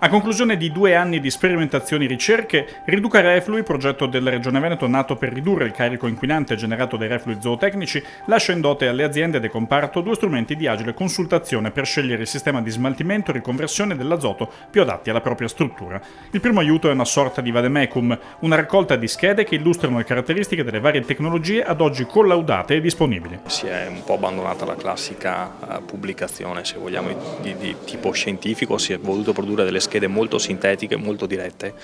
A conclusione di 2 anni di sperimentazioni e ricerche, Riduca Reflui, progetto della Regione Veneto nato per ridurre il carico inquinante generato dai reflui zootecnici, lascia in dote alle aziende del comparto 2 strumenti di agile consultazione per scegliere il sistema di smaltimento e riconversione dell'azoto più adatti alla propria struttura. Il primo aiuto è una sorta di vademecum, una raccolta di schede che illustrano le caratteristiche delle varie tecnologie ad oggi collaudate e disponibili. Si è un po' abbandonata la classica pubblicazione, se vogliamo, di tipo scientifico, si è voluto produrre delle schede molto sintetiche, molto dirette,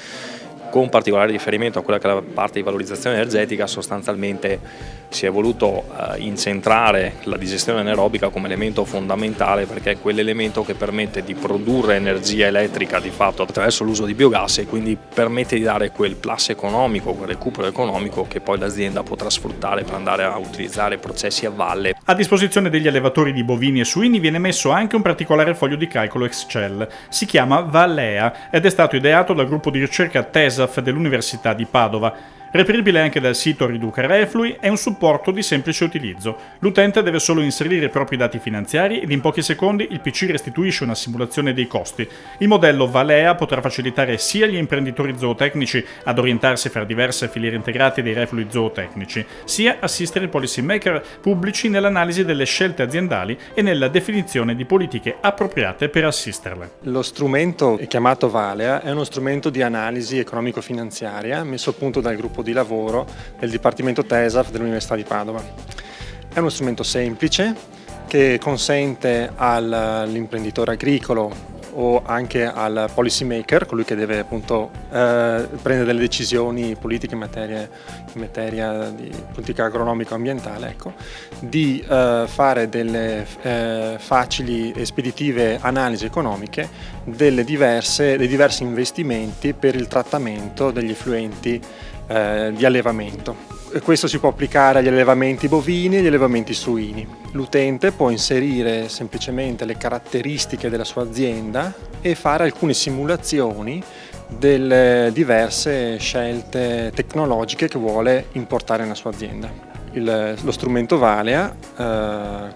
con particolare riferimento a quella che è la parte di valorizzazione energetica. Sostanzialmente si è voluto incentrare la digestione anaerobica come elemento fondamentale, perché è quell'elemento che permette di produrre energia elettrica di fatto attraverso l'uso di biogas e quindi permette di dare quel plus economico, quel recupero economico che poi l'azienda potrà sfruttare per andare a utilizzare processi a valle. A disposizione degli allevatori di bovini e suini viene messo anche un particolare foglio di calcolo Excel. Si chiama Valea ed è stato ideato dal gruppo di ricerca TESAF dell'Università di Padova. Reperibile anche dal sito Riduca Reflui, è un supporto di semplice utilizzo. L'utente deve solo inserire i propri dati finanziari ed in pochi secondi il PC restituisce una simulazione dei costi. Il modello Valea potrà facilitare sia gli imprenditori zootecnici ad orientarsi fra diverse filiere integrate dei reflui zootecnici, sia assistere i policy maker pubblici nell'analisi delle scelte aziendali e nella definizione di politiche appropriate per assisterle. Lo strumento chiamato Valea è uno strumento di analisi economico-finanziaria messo a punto dal gruppo di lavoro del Dipartimento TESAF dell'Università di Padova. È uno strumento semplice che consente all'imprenditore agricolo o anche al policy maker, colui che deve appunto prendere delle decisioni politiche in materia di politica agronomico-ambientale, di fare delle facili e speditive analisi economiche dei diversi investimenti per il trattamento degli effluenti di allevamento. Questo si può applicare agli allevamenti bovini e agli allevamenti suini. L'utente può inserire semplicemente le caratteristiche della sua azienda e fare alcune simulazioni delle diverse scelte tecnologiche che vuole importare nella sua azienda. Lo strumento Valea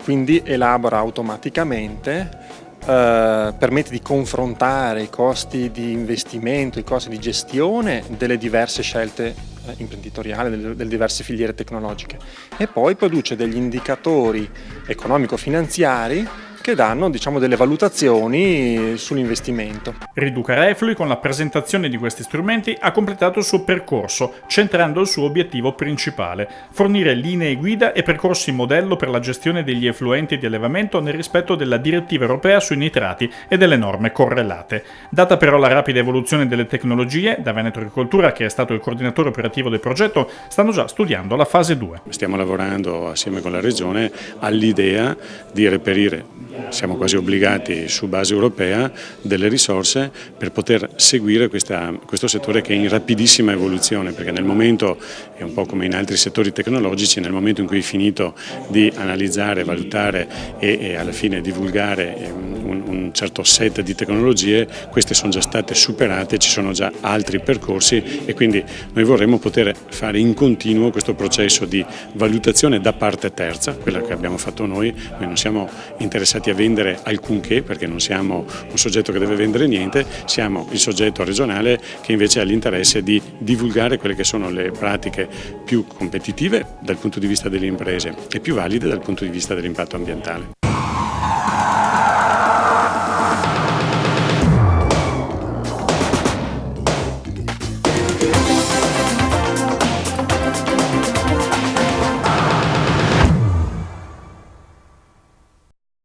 quindi elabora automaticamente, permette di confrontare i costi di investimento, i costi di gestione delle diverse scelte imprenditoriali, delle diverse filiere tecnologiche, e poi produce degli indicatori economico-finanziari che danno, delle valutazioni sull'investimento. Riduca Reflui, con la presentazione di questi strumenti, ha completato il suo percorso, centrando il suo obiettivo principale: fornire linee guida e percorsi modello per la gestione degli effluenti di allevamento nel rispetto della direttiva europea sui nitrati e delle norme correlate. Data però la rapida evoluzione delle tecnologie, da Veneto Agricoltura, che è stato il coordinatore operativo del progetto, stanno già studiando la fase 2. Stiamo lavorando assieme con la Regione all'idea di reperire, siamo quasi obbligati su base europea, delle risorse per poter seguire questo settore che è in rapidissima evoluzione, perché nel momento, è un po' come in altri settori tecnologici, nel momento in cui hai finito di analizzare, valutare e alla fine divulgare un certo set di tecnologie, queste sono già state superate, ci sono già altri percorsi e quindi noi vorremmo poter fare in continuo questo processo di valutazione da parte terza, quella che abbiamo fatto noi non siamo interessati a vendere alcunché, perché non siamo un soggetto che deve vendere niente, siamo il soggetto regionale che invece ha l'interesse di divulgare quelle che sono le pratiche più competitive dal punto di vista delle imprese e più valide dal punto di vista dell'impatto ambientale.